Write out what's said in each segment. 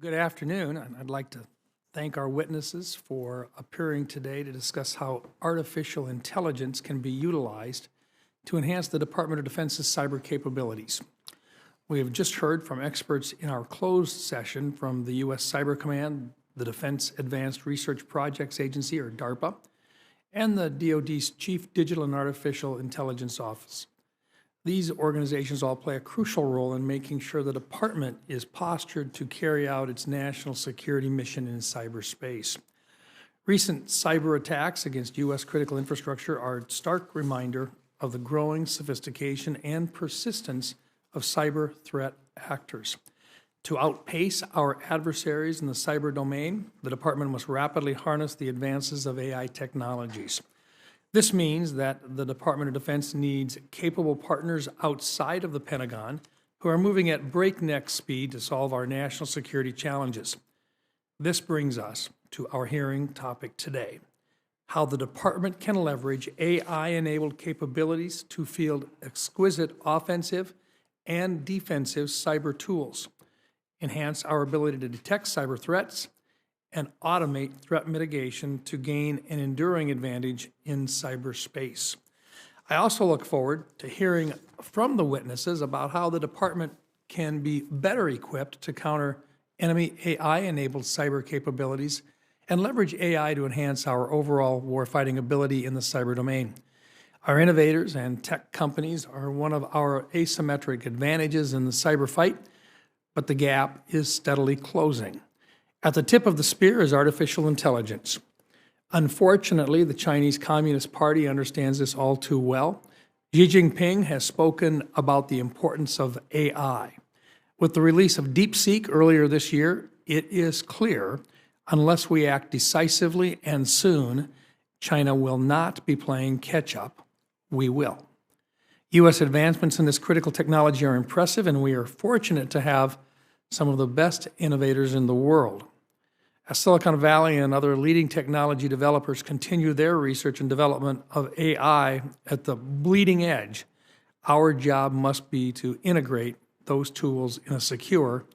Good afternoon, and I'd like to thank our witnesses for appearing today to discuss how artificial intelligence can be utilized to enhance the Department of Defense's cyber capabilities. We have just heard from experts in our closed session from the U.S. Cyber Command, the Defense Advanced Research Projects Agency, or DARPA, and the DoD's Chief Digital and Artificial Intelligence Office. These organizations all play a crucial role in making sure the department is postured to carry out its national security mission in cyberspace. Recent cyber attacks against U.S. critical infrastructure are a stark reminder of the growing sophistication and persistence of cyber threat actors. To outpace our adversaries in the cyber domain, the department must rapidly harness the advances of AI technologies. This means that the Department of Defense needs capable partners outside of the Pentagon who are moving at breakneck speed to solve our national security challenges. This brings us to our hearing topic today: how the department can leverage AI-enabled capabilities to field exquisite offensive and defensive cyber tools, enhance our ability to detect cyber threats, and automate threat mitigation to gain an enduring advantage in cyberspace. I also look forward to hearing from the witnesses about how the department can be better equipped to counter enemy AI-enabled cyber capabilities and leverage AI to enhance our overall warfighting ability in the cyber domain. Our innovators and tech companies are one of our asymmetric advantages in the cyber fight, but the gap is steadily closing. At the tip of the spear is artificial intelligence. Unfortunately, the Chinese Communist Party understands this all too well. Xi Jinping has spoken about the importance of AI. With the release of DeepSeek earlier this year, it is clear, unless we act decisively and soon, China will not be playing catch-up. We will. U.S. advancements in this critical technology are impressive, and we are fortunate to have some of the best innovators in the world. As Silicon Valley and other leading technology developers continue their research and development of AI at the bleeding edge, our job must be to integrate those tools in a secure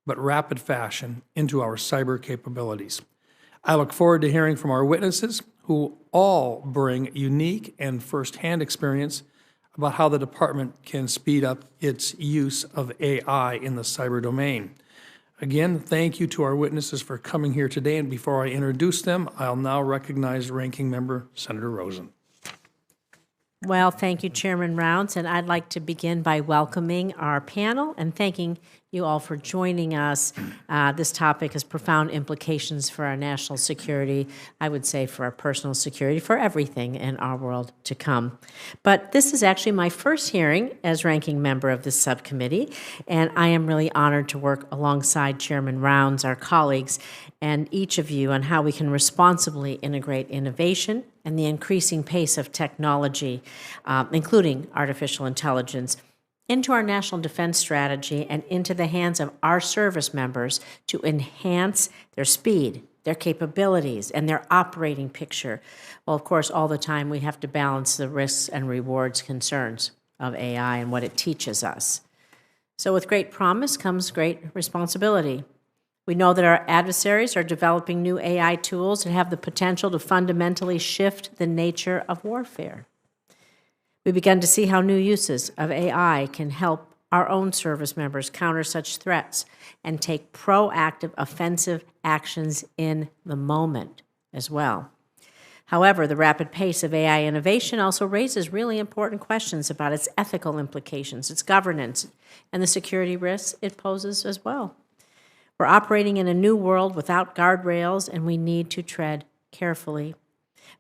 but rapid fashion into our cyber capabilities. I look forward to hearing from our witnesses, who all bring unique and firsthand experience about how the department can speed up its use of AI in the cyber domain. Again, thank you to our witnesses for coming here today, and before I introduce them, I'll now recognize Ranking Member Senator Rosen. Well, thank you, Chairman Rounds, and I'd like to begin by welcoming our panel and thanking you all for joining us. This topic has profound implications for our national security, I would say for our personal security, for everything in our world to come. But this is actually my first hearing as ranking member of this subcommittee, and I am really honored to work alongside Chairman Rounds, our colleagues, and each of you on how we can responsibly integrate innovation and the increasing pace of technology, including artificial intelligence, into our national defense strategy and into the hands of our service members to enhance their speed, their capabilities, and their operating picture. Well, of course, all the time we have to balance the risks and rewards concerns of AI and what it teaches us. So with great promise comes great responsibility. We know that our adversaries are developing new AI tools that have the potential to fundamentally shift the nature of warfare. We began to see how new uses of AI can help our own service members counter such threats and take proactive offensive actions in the moment as well. However, the rapid pace of AI innovation also raises really important questions about its ethical implications, its governance, and the security risks it poses as well. We're operating in a new world without guardrails, and we need to tread carefully,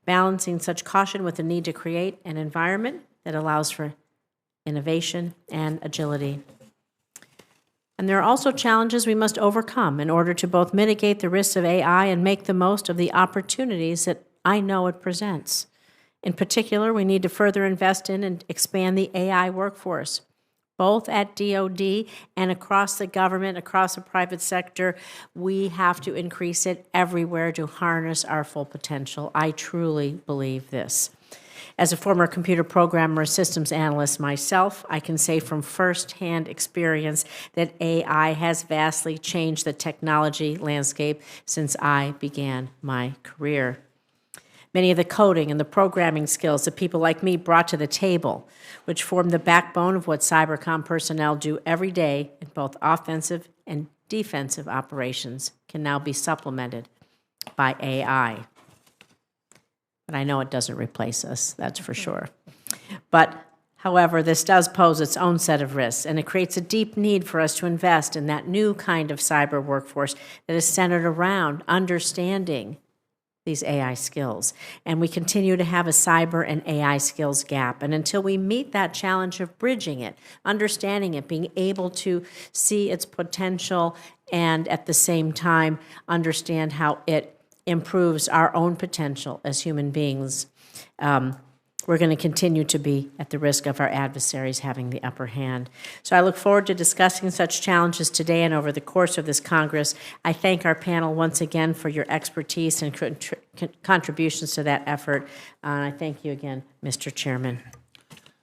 balancing such caution with the need to create an environment that allows for innovation and agility. And there are also challenges we must overcome in order to both mitigate the risks of AI and make the most of the opportunities that I know it presents. In particular, we need to further invest in and expand the AI workforce, both at DoD and across the government, across the private sector. We have to increase it everywhere to harness our full potential. I truly believe this. As a former computer programmer, systems analyst myself, I can say from firsthand experience that AI has vastly changed the technology landscape since I began my career. Many of the coding and the programming skills that people like me brought to the table, which form the backbone of what cybercom personnel do every day in both offensive and defensive operations, can now be supplemented by AI. But I know it doesn't replace us, that's for sure. But, however, this does pose its own set of risks, and it creates a deep need for us to invest in that new kind of cyber workforce that is centered around understanding these AI skills. And we continue to have a cyber and AI skills gap. And until we meet that challenge of bridging it, understanding it, being able to see its potential, and at the same time understand how it improves our own potential as human beings, we're going to continue to be at the risk of our adversaries having the upper hand. So I look forward to discussing such challenges today and over the course of this Congress. I thank our panel once again for your expertise and contributions to that effort. And I thank you again, Mr. Chairman.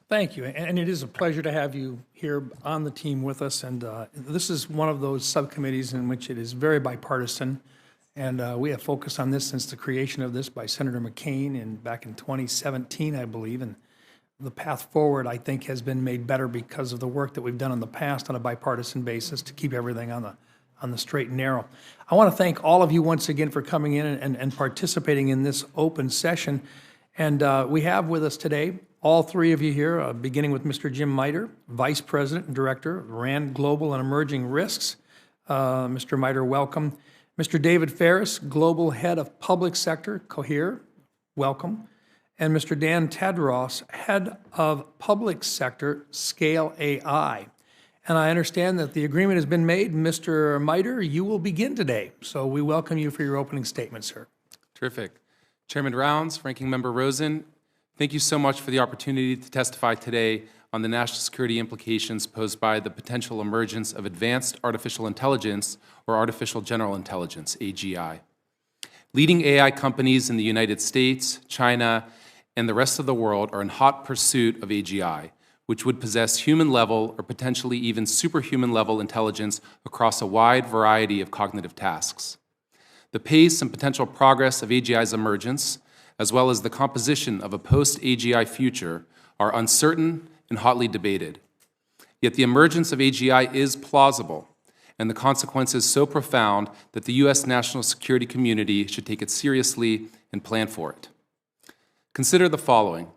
Thank you, and it is a pleasure to have you here on the team with us. And this is one of those subcommittees in which it is very bipartisan. And we have focused on this since the creation of this by Senator McCain back in 2017, I believe. And the path forward, I think, has been made better because of the work that we've done in the past on a bipartisan basis to keep everything on the straight and narrow. I want to thank all of you once again for coming in and participating in this open session. And we have with us today all three of you here, beginning with Mr. Jim Miter, Vice President and Director of RAND Global and Emerging Risks. Mr. Miter, welcome. Mr. David Ferris, Global Head of Public Sector, Cohere, welcome. And Mr. Dan Tadros, Head of Public Sector, Scale AI. And I understand that the agreement has been made. Mr. Miter, you will begin today. So we welcome you for your opening statement, sir. Terrific. Chairman Rounds, Ranking Member Rosen, thank you so much for the opportunity to testify today on the national security implications posed by the potential emergence of advanced artificial intelligence, or artificial general intelligence, AGI. Leading AI companies in the United States, China, and the rest of the world are in hot pursuit of AGI, which would possess human-level or potentially even superhuman-level intelligence across a wide variety of cognitive tasks. The pace and potential progress of AGI's emergence, as well as the composition of a post-AGI future, are uncertain and hotly debated. Yet the emergence of AGI is plausible, and the consequences so profound that the U.S. national security community should take it seriously and plan for it. Consider the following.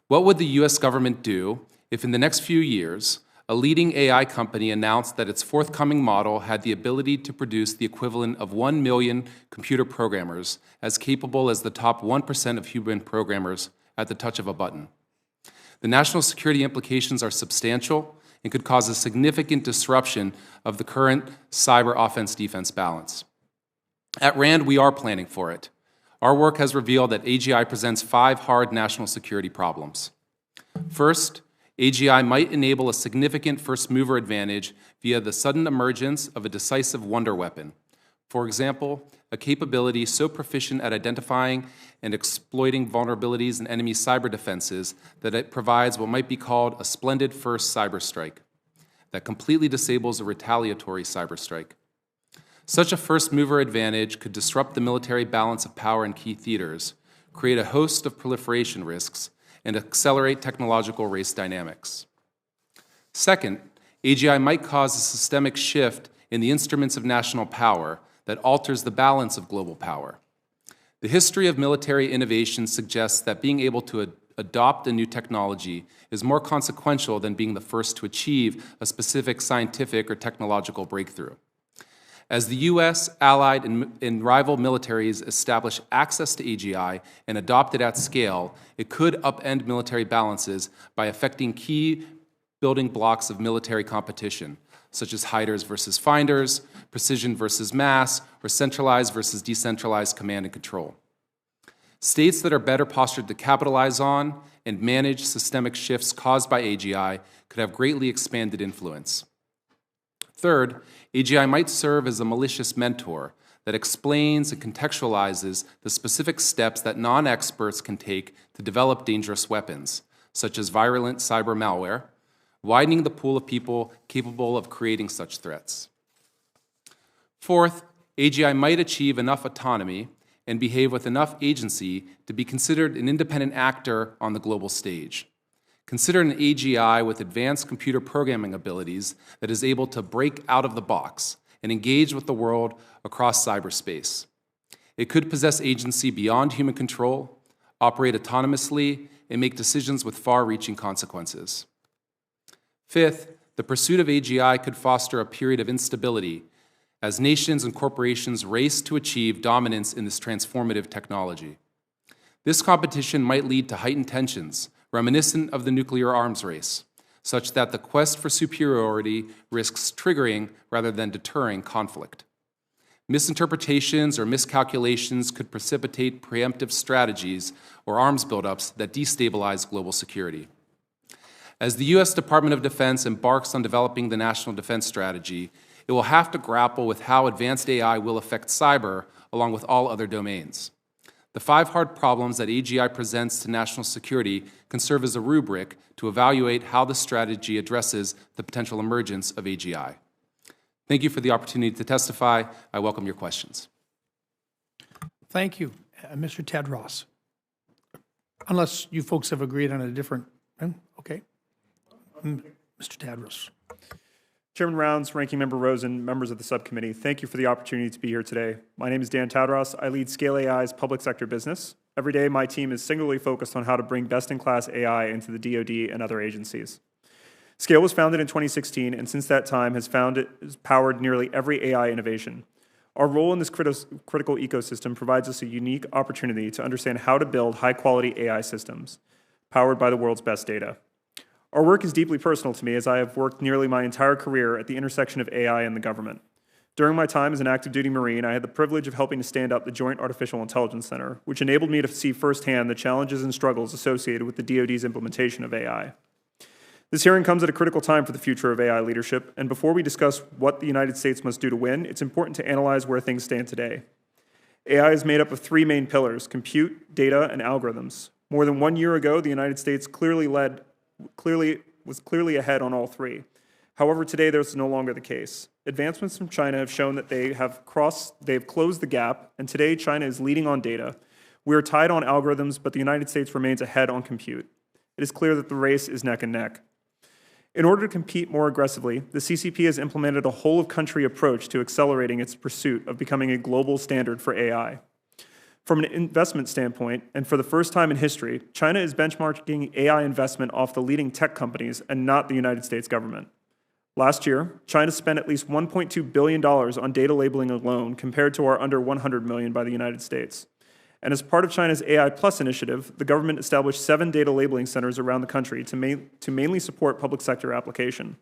What would the U.S. government do if in the next few years, a leading AI company announced that its forthcoming model had the ability to produce the equivalent of 1 million computer programmers, as capable as the top 1% of human programmers at the touch of a button? The national security implications are substantial and could cause a significant disruption of the current cyber offense-defense balance. At RAND, we are planning for it. Our work has revealed that AGI presents 5 hard national security problems. First, AGI might enable a significant first-mover advantage via the sudden emergence of a decisive wonder weapon. For example, a capability so proficient at identifying and exploiting vulnerabilities in enemy cyber defenses that it provides what might be called a splendid first cyber strike that completely disables a retaliatory cyber strike. Such a first-mover advantage could disrupt the military balance of power in key theaters, create a host of proliferation risks, and accelerate technological race dynamics. Second, AGI might cause a systemic shift in the instruments of national power that alters the balance of global power. The history of military innovation suggests that being able to adopt a new technology is more consequential than being the first to achieve a specific scientific or technological breakthrough. As the U.S., allied, and rival militaries establish access to AGI and adopt it at scale, it could upend military balances by affecting key building blocks of military competition, such as hiders versus finders, precision versus mass, or centralized versus decentralized command and control. States that are better postured to capitalize on and manage systemic shifts caused by AGI could have greatly expanded influence. Third, AGI might serve as a malicious mentor that explains and contextualizes the specific steps that non-experts can take to develop dangerous weapons, such as virulent cyber malware, widening the pool of people capable of creating such threats. Fourth, AGI might achieve enough autonomy and behave with enough agency to be considered an independent actor on the global stage. Consider an AGI with advanced computer programming abilities that is able to break out of the box and engage with the world across cyberspace. It could possess agency beyond human control, operate autonomously, and make decisions with far-reaching consequences. Fifth, the pursuit of AGI could foster a period of instability as nations and corporations race to achieve dominance in this transformative technology. This competition might lead to heightened tensions, reminiscent of the nuclear arms race, such that the quest for superiority risks triggering rather than deterring conflict. Misinterpretations or miscalculations could precipitate preemptive strategies or arms buildups that destabilize global security. As the U.S. Department of Defense embarks on developing the National Defense Strategy, it will have to grapple with how advanced AI will affect cyber along with all other domains. The 5 hard problems that AGI presents to national security can serve as a rubric to evaluate how the strategy addresses the potential emergence of AGI. Thank you for the opportunity to testify. I welcome your questions. Thank you. Mr. Tadros. Unless you folks have agreed on a different, okay. Mr. Tadros. Chairman Rounds, Ranking Member Rosen, members of the subcommittee, thank you for the opportunity to be here today. My name is Dan Tadros. I lead Scale AI's public sector business. Every day, my team is singularly focused on how to bring best-in-class AI into the DoD and other agencies. Scale was founded in 2016, and since that time has powered nearly every AI innovation. Our role in this critical ecosystem provides us a unique opportunity to understand how to build high-quality AI systems powered by the world's best data. Our work is deeply personal to me as I have worked nearly my entire career at the intersection of AI and the government. During my time as an active duty Marine, I had the privilege of helping to stand up the Joint Artificial Intelligence Center, which enabled me to see firsthand the challenges and struggles associated with the DoD's implementation of AI. This hearing comes at a critical time for the future of AI leadership, and before we discuss what the United States must do to win, it's important to analyze where things stand today. AI is made up of 3 main pillars: compute, data, and algorithms. More than 1 year ago, the United States was clearly ahead on all 3. However, today that's no longer the case. Advancements from China have shown that they have closed the gap, and today China is leading on data. We are tied on algorithms, but the United States remains ahead on compute. It is clear that the race is neck and neck. In order to compete more aggressively, the CCP has implemented a whole-of-country approach to accelerating its pursuit of becoming a global standard for AI. From an investment standpoint, and for the first time in history, China is benchmarking AI investment off the leading tech companies and not the United States government. Last year, China spent at least $1.2 billion on data labeling alone, compared to our under $100 million by the United States. And as part of China's AI Plus initiative, the government established 7 data labeling centers around the country to mainly support public sector application.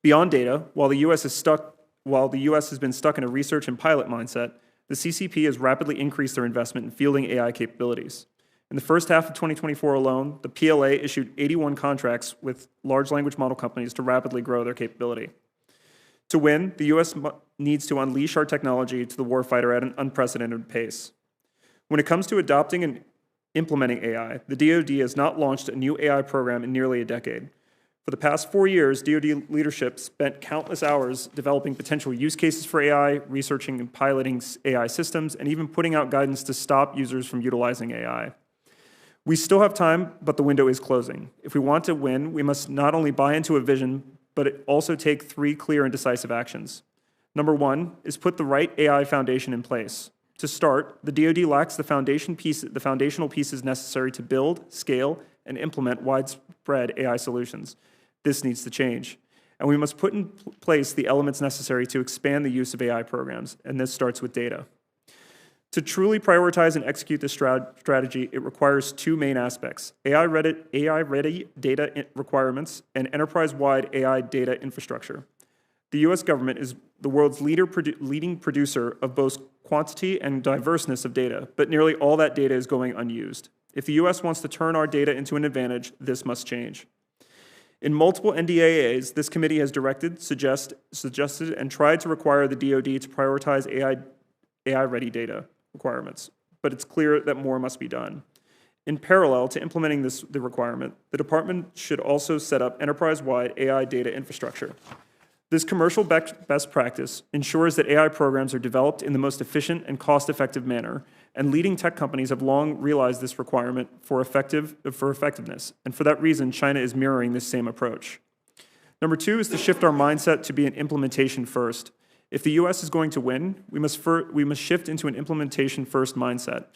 Beyond data, while the U.S. has been stuck in a research and pilot mindset, the CCP has rapidly increased their investment in fielding AI capabilities. In the first half of 2024 alone, the PLA issued 81 contracts with large language model companies to rapidly grow their capability. To win, the U.S. needs to unleash our technology to the warfighter at an unprecedented pace. When it comes to adopting and implementing AI, the DoD has not launched a new AI program in nearly a decade. For the past 4 years, DoD leadership spent countless hours developing potential use cases for AI, researching and piloting AI systems, and even putting out guidance to stop users from utilizing AI. We still have time, but the window is closing. If we want to win, we must not only buy into a vision, but also take 3 clear and decisive actions. Number 1 is put the right AI foundation in place. To start, the DoD lacks the foundational pieces necessary to build, scale, and implement widespread AI solutions. This needs to change. And we must put in place the elements necessary to expand the use of AI programs, and this starts with data. To truly prioritize and execute this strategy, it requires 2 main aspects: AI-ready data requirements and enterprise-wide AI data infrastructure. The U.S. government is the world's leading producer of both quantity and diverseness of data, but nearly all that data is going unused. If the U.S. wants to turn our data into an advantage, this must change. In multiple NDAAs, this committee has directed, suggested, and tried to require the DoD to prioritize AI-ready data requirements, but it's clear that more must be done. In parallel to implementing the requirement, the department should also set up enterprise-wide AI data infrastructure. This commercial best practice ensures that AI programs are developed in the most efficient and cost-effective manner, and leading tech companies have long realized this requirement for effectiveness, and for that reason, China is mirroring this same approach. Number two is to shift our mindset to be an implementation first. If the U.S. is going to win, we must shift into an implementation first mindset.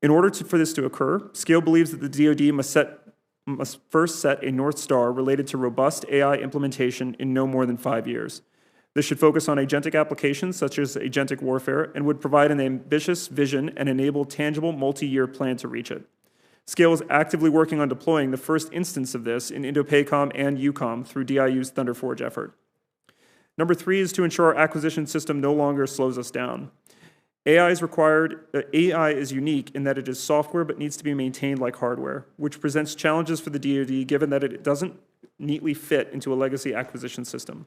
In order for this to occur, Scale believes that the DoD must first set a North Star related to robust AI implementation in no more than 5 years. This should focus on agentic applications such as agentic warfare and would provide an ambitious vision and enable tangible multi-year plan to reach it. Scale is actively working on deploying the first instance of this in Indo-PACOM and EUCOM through DIU's Thunder Forge effort. Number three is to ensure our acquisition system no longer slows us down. AI is unique in that it is software but needs to be maintained like hardware, which presents challenges for the DoD given that it doesn't neatly fit into a legacy acquisition system.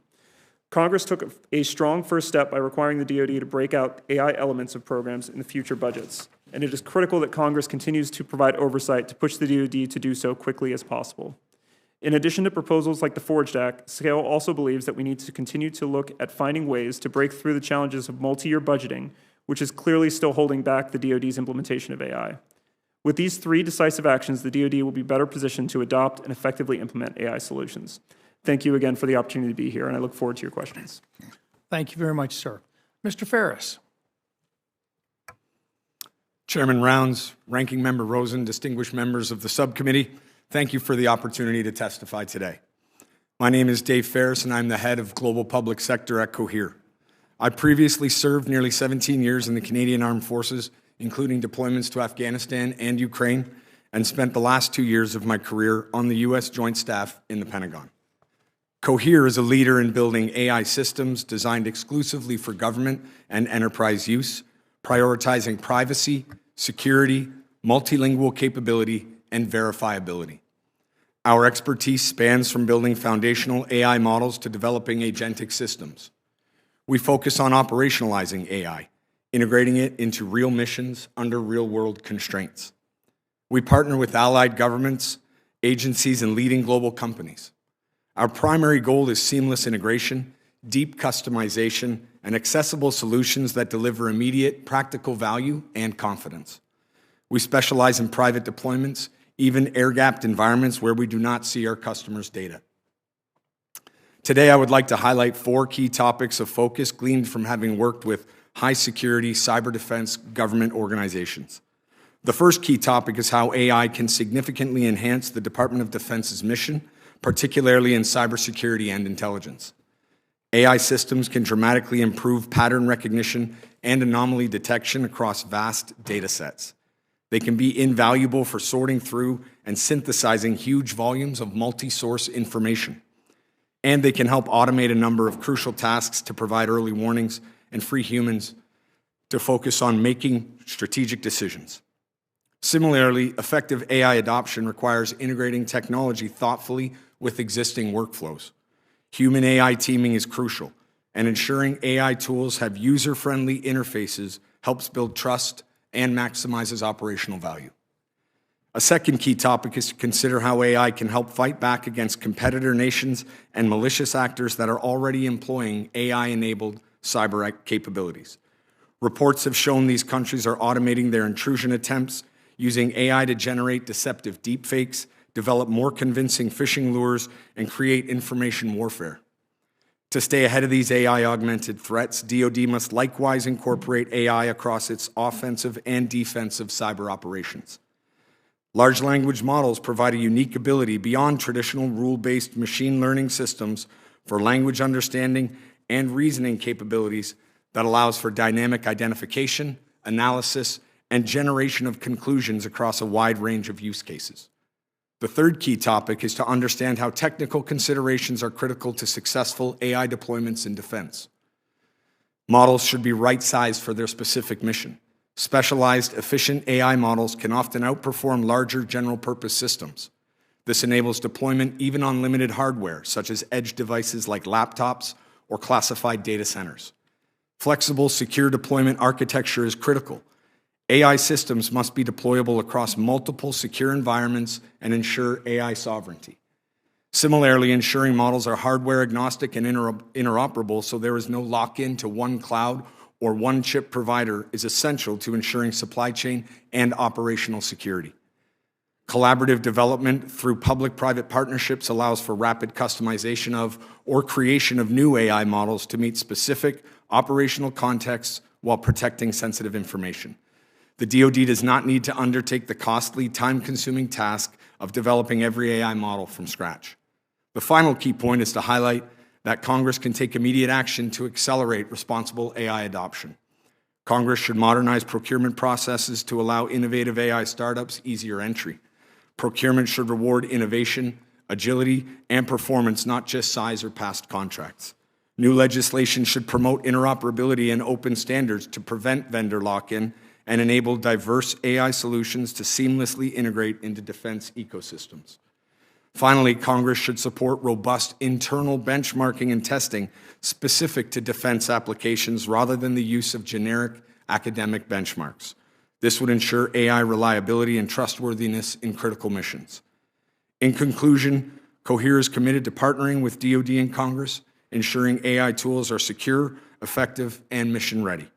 Congress took a strong first step by requiring the DoD to break out AI elements of programs in the future budgets, and it is critical that Congress continues to provide oversight to push the DoD to do so quickly as possible. In addition to proposals like the Forged Act, Scale also believes that we need to continue to look at finding ways to break through the challenges of multi-year budgeting, which is clearly still holding back the DoD's implementation of AI. With these three decisive actions, the DoD will be better positioned to adopt and effectively implement AI solutions. Thank you again for the opportunity to be here, and I look forward to your questions. Thank you very much, sir. Mr. Ferris. Chairman Rounds, Ranking Member Rosen, distinguished members of the subcommittee, thank you for the opportunity to testify today. My name is Dave Ferris, and I'm the head of Global Public Sector at Cohere. I previously served nearly 17 years in the Canadian Armed Forces, including deployments to Afghanistan and Ukraine, and spent the last 2 years of my career on the U.S. Joint Staff in the Pentagon. Cohere is a leader in building AI systems designed exclusively for government and enterprise use, prioritizing privacy, security, multilingual capability, and verifiability. Our expertise spans from building foundational AI models to developing agentic systems. We focus on operationalizing AI, integrating it into real missions under real-world constraints. We partner with allied governments, agencies, and leading global companies. Our primary goal is seamless integration, deep customization, and accessible solutions that deliver immediate, practical value and confidence. We specialize in private deployments, even air-gapped environments where we do not see our customers' data. Today, I would like to highlight 4 key topics of focus gleaned from having worked with high-security cyber defense government organizations. The first key topic is how AI can significantly enhance the Department of Defense's mission, particularly in cybersecurity and intelligence. AI systems can dramatically improve pattern recognition and anomaly detection across vast data sets. They can be invaluable for sorting through and synthesizing huge volumes of multi-source information. And they can help automate a number of crucial tasks to provide early warnings and free humans to focus on making strategic decisions. Similarly, effective AI adoption requires integrating technology thoughtfully with existing workflows. Human AI teaming is crucial, and ensuring AI tools have user-friendly interfaces helps build trust and maximizes operational value. A second key topic is to consider how AI can help fight back against competitor nations and malicious actors that are already employing AI-enabled cyber capabilities. Reports have shown these countries are automating their intrusion attempts, using AI to generate deceptive deepfakes, develop more convincing phishing lures, and create information warfare. To stay ahead of these AI-augmented threats, DoD must likewise incorporate AI across its offensive and defensive cyber operations. Large language models provide a unique ability beyond traditional rule-based machine learning systems for language understanding and reasoning capabilities that allows for dynamic identification, analysis, and generation of conclusions across a wide range of use cases. The third key topic is to understand how technical considerations are critical to successful AI deployments in defense. Models should be right-sized for their specific mission. Specialized, efficient AI models can often outperform larger general-purpose systems. This enables deployment even on limited hardware, such as edge devices like laptops or classified data centers. Flexible, secure deployment architecture is critical. AI systems must be deployable across multiple secure environments and ensure AI sovereignty. Similarly, ensuring models are hardware agnostic and interoperable so there is no lock-in to one cloud or one chip provider is essential to ensuring supply chain and operational security. Collaborative development through public-private partnerships allows for rapid customization of or creation of new AI models to meet specific operational contexts while protecting sensitive information. The DoD does not need to undertake the costly, time-consuming task of developing every AI model from scratch. The final key point is to highlight that Congress can take immediate action to accelerate responsible AI adoption. Congress should modernize procurement processes to allow innovative AI startups easier entry. Procurement should reward innovation, agility, and performance, not just size or past contracts. New legislation should promote interoperability and open standards to prevent vendor lock-in and enable diverse AI solutions to seamlessly integrate into defense ecosystems. Finally, Congress should support robust internal benchmarking and testing specific to defense applications rather than the use of generic academic benchmarks. This would ensure AI reliability and trustworthiness in critical missions. In conclusion, Cohere is committed to partnering with DoD and Congress, ensuring AI tools are secure, effective, and mission-ready.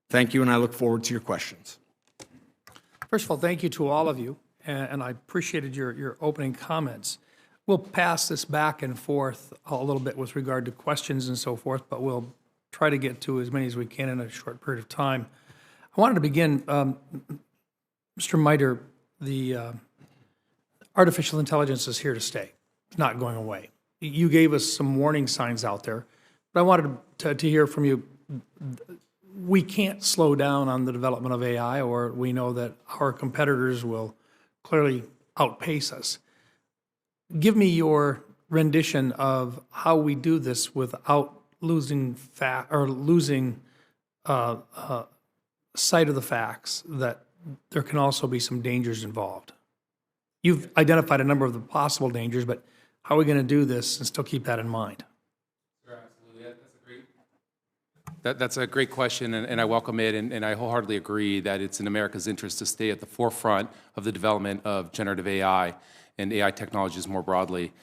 Thank you, and I look forward to your questions. First of all, thank you to all of you, and I appreciated your opening comments. We'll pass this back and forth a little bit with regard to questions and so forth, but we'll try to get to as many as we can in a short period of time. I wanted to begin, Mr. Miter, the artificial intelligence is here to stay. It's not going away. You gave us some warning signs out there, but I wanted to hear from you. We can't slow down on the development of AI, or we know that our competitors will clearly outpace us. Give me your rendition of how we do this without losing sight of the facts that there can also be some dangers involved. You've identified a number of the possible dangers, but how are we going to do this and still keep that in mind? Sure, absolutely. That's a great question, and I welcome it, and I wholeheartedly agree that it's in America's interest to stay at the forefront of the development of generative AI and AI technologies more broadly.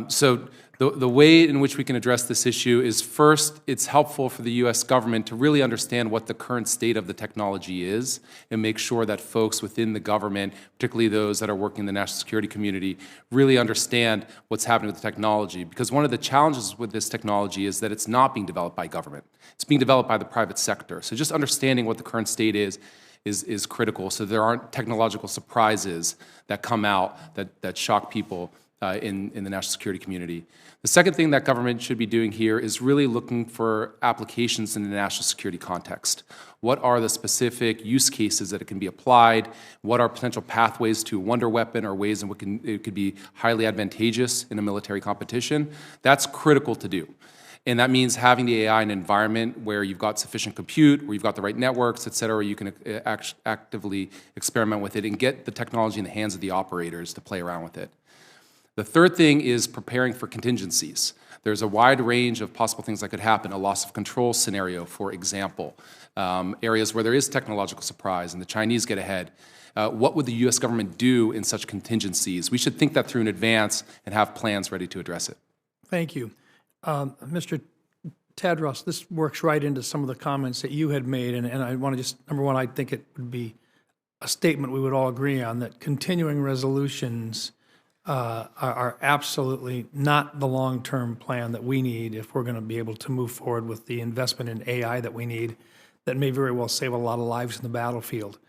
So the way in which we can address this issue is, first, it's helpful for the U.S. government to really understand what the current state of the technology is and make sure that folks within the government, particularly those that are working in the national security community, really understand what's happening with the technology. Because one of the challenges with this technology is that it's not being developed by government. It's being developed by the private sector. So just understanding what the current state is critical, so there aren't technological surprises that come out that shock people in the national security community. The second thing that government should be doing here is really looking for applications in the national security context. What are the specific use cases that it can be applied? What are potential pathways to a wonder weapon or ways in which it could be highly advantageous in a military competition? That's critical to do. And that means having the AI in an environment where you've got sufficient compute, where you've got the right networks, et cetera, where you can actively experiment with it and get the technology in the hands of the operators to play around with it. The third thing is preparing for contingencies. There's a wide range of possible things that could happen, a loss of control scenario, for example, areas where there is technological surprise and the Chinese get ahead. What would the U.S. government do in such contingencies? We should think that through in advance and have plans ready to address it. Thank you. Mr. Tadros, this works right into some of the comments that you had made, and I want to just, number one, I think it would be a statement we would all agree on, that continuing resolutions are absolutely not the long-term plan that we need if we're going to be able to move forward with the investment in AI that we need, that may very well save a lot of lives in the battlefield.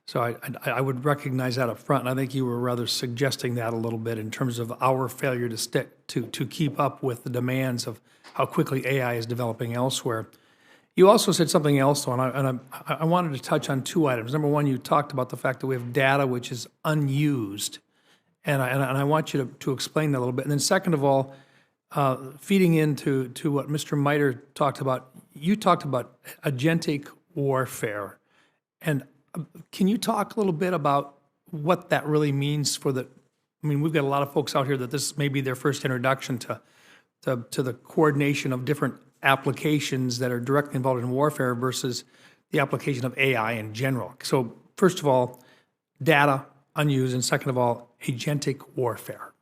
So I would recognize that up front, and I think you were rather suggesting that a little bit in terms of our failure to keep up with the demands of how quickly AI is developing elsewhere. You also said something else, though, and I wanted to touch on two items. Number one, you talked about the fact that we have data which is unused, and I want you to explain that a little bit. And then second of all, feeding into what Mr. Miter talked about, you talked about agentic warfare, and can you talk a little bit about what that really means for the I mean, we've got a lot of folks out here that this may be their first introduction to the coordination of different applications that are directly involved in warfare versus the application of AI in general. So first of all, data unused, and second of all, agentic warfare.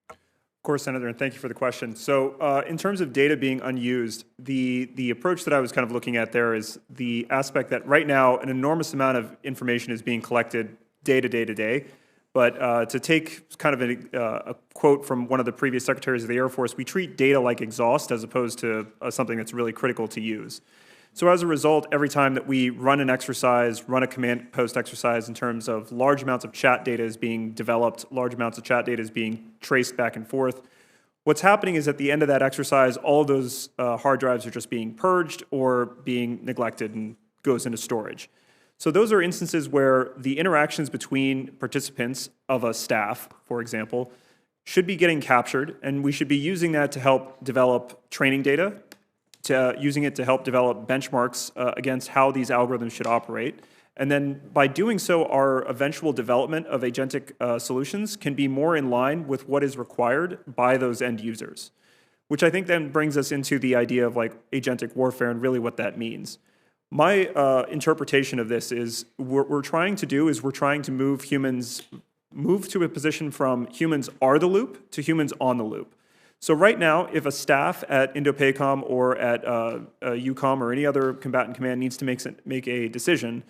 Of course, Senator, and thank you for the question. So in terms of data being unused, the approach that I was kind of looking at there is the aspect that right now an enormous amount of information is being collected day to day to day. But to take kind of a quote from one of the previous secretaries of the Air Force, we treat data like exhaust as opposed to something that's really critical to use. So as a result, every time that we run an exercise, run a command post exercise in terms of large amounts of chat data is being developed, large amounts of chat data is being traced back and forth, what's happening is at the end of that exercise, all of those hard drives are just being purged or being neglected and goes into storage. So those are instances where the interactions between participants of a staff, for example, should be getting captured, and we should be using that to help develop training data, using it to help develop benchmarks against how these algorithms should operate. And then by doing so, our eventual development of agentic solutions can be more in line with what is required by those end users, which I think then brings us into the idea of like agentic warfare and really what that means. My interpretation of this is what we're trying to do is we're trying to move to a position from humans are the loop to humans on the loop. So right now, if a staff at INDOPACOM or at EUCOM or any other combatant command needs to make a decision,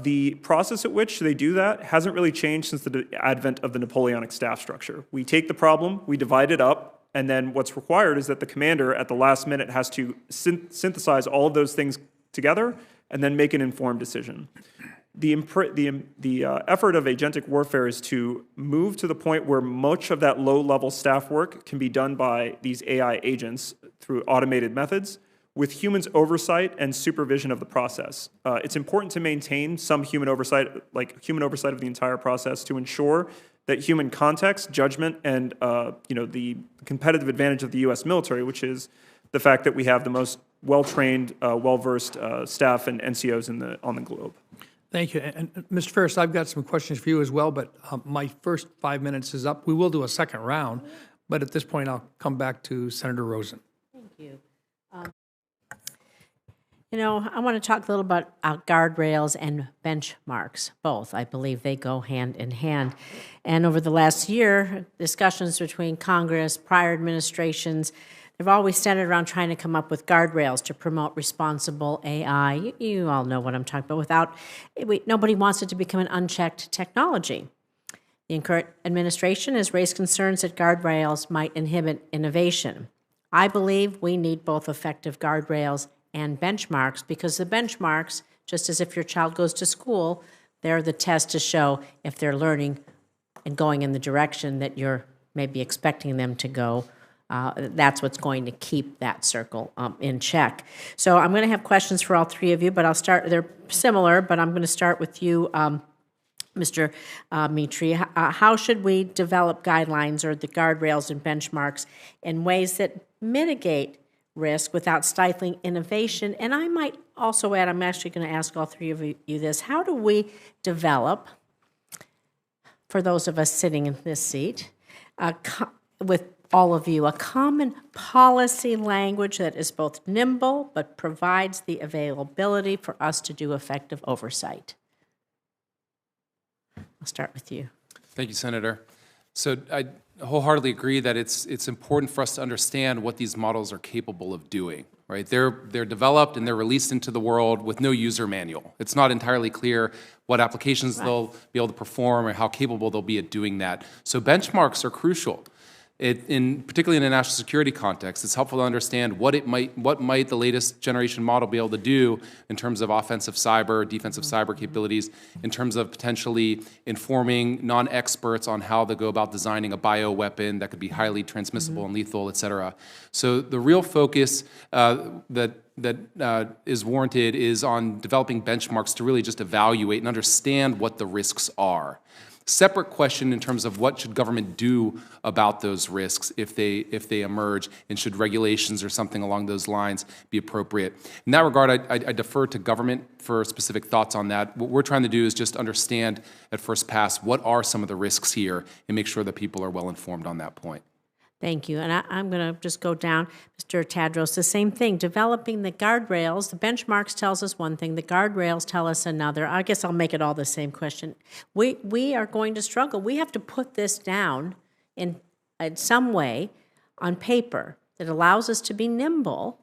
the process at which they do that hasn't really changed since the advent of the Napoleonic staff structure. We take the problem, we divide it up, and then what's required is that the commander at the last minute has to synthesize all of those things together and then make an informed decision. The effort of agentic warfare is to move to the point where much of that low-level staff work can be done by these AI agents through automated methods with humans' oversight and supervision of the process. It's important to maintain some human oversight, like human oversight of the entire process, to ensure that human context, judgment, and the competitive advantage of the U.S. military, which is the fact that we have the most well-trained, well-versed staff and NCOs on the globe. Thank you. And Mr. Ferris, I've got some questions for you as well, but my first 5 minutes is up. We will do a second round, but at this point, I'll come back to Senator Rosen. Thank you. I want to talk a little about guardrails and benchmarks, both. I believe they go hand in hand. And over the last year, discussions between Congress, prior administrations, they've always centered around trying to come up with guardrails to promote responsible AI. You all know what I'm talking about. Nobody wants it to become an unchecked technology. The current administration has raised concerns that guardrails might inhibit innovation. I believe we need both effective guardrails and benchmarks, because the benchmarks, just as if your child goes to school, they're the test to show if they're learning and going in the direction that you're maybe expecting them to go. That's what's going to keep that circle in check. So I'm going to have questions for all three of you, but I'll start, they're similar, but I'm going to start with you, Mr. Mitri. How should we develop guidelines or the guardrails and benchmarks in ways that mitigate risk without stifling innovation? And I might also add, I'm actually going to ask all three of you this, how do we develop, for those of us sitting in this seat, with all of you, a common policy language that is both nimble but provides the availability for us to do effective oversight? I'll start with you. Thank you, Senator. So I wholeheartedly agree that it's important for us to understand what these models are capable of doing, right? They're developed and they're released into the world with no user manual. It's not entirely clear what applications they'll be able to perform or how capable they'll be at doing that. So benchmarks are crucial. Particularly in a national security context, it's helpful to understand what might the latest generation model be able to do in terms of offensive cyber, defensive cyber capabilities, in terms of potentially informing non-experts on how they go about designing a bioweapon that could be highly transmissible and lethal, et cetera. So the real focus that is warranted is on developing benchmarks to really just evaluate and understand what the risks are. Separate question in terms of what should government do about those risks if they emerge, and should regulations or something along those lines be appropriate. In that regard, I defer to government for specific thoughts on that. What we're trying to do is just understand at first pass what are some of the risks here and make sure that people are well informed on that point. Thank you. And I'm going to just go down, Mr. Tadros, the same thing. Developing the guardrails, the benchmarks tells us one thing, the guardrails tell us another. I guess I'll make it all the same question. We are going to struggle. We have to put this down in some way on paper that allows us to be nimble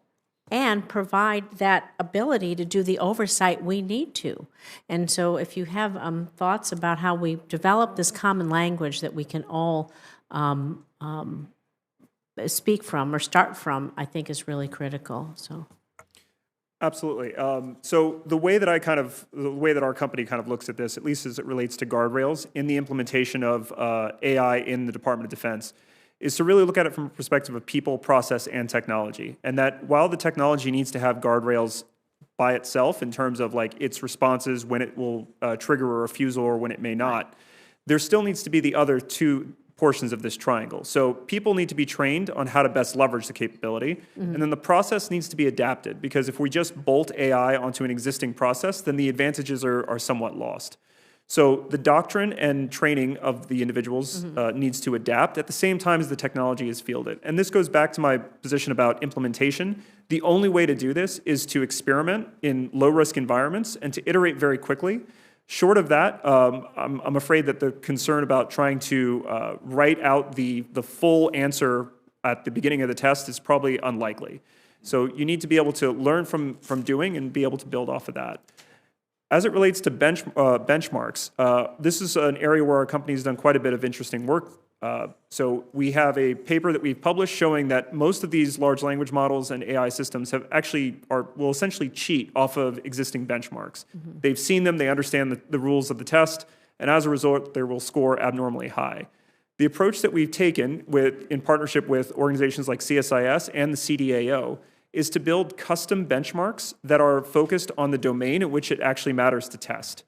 and provide that ability to do the oversight we need to. And so if you have thoughts about how we develop this common language that we can all speak from or start from, I think is really critical. So, absolutely. So the way that our company kind of looks at this, at least as it relates to guardrails in the implementation of AI in the Department of Defense, is to really look at it from a perspective of people, process, and technology. And that while the technology needs to have guardrails by itself in terms of like its responses, when it will trigger a refusal or when it may not, there still needs to be the other two portions of this triangle. So people need to be trained on how to best leverage the capability, and then the process needs to be adapted, because if we just bolt AI onto an existing process, then the advantages are somewhat lost. So the doctrine and training of the individuals needs to adapt at the same time as the technology is fielded. And this goes back to my position about implementation. The only way to do this is to experiment in low-risk environments and to iterate very quickly. Short of that, I'm afraid that the concern about trying to write out the full answer at the beginning of the test is probably unlikely. So you need to be able to learn from doing and be able to build off of that. As it relates to benchmarks, this is an area where our company has done quite a bit of interesting work. So we have a paper that we've published showing that most of these large language models and AI systems will essentially cheat off of existing benchmarks. They've seen them, they understand the rules of the test, and as a result, they will score abnormally high. The approach that we've taken in partnership with organizations like CSIS and the CDAO is to build custom benchmarks that are focused on the domain in which it actually matters to test.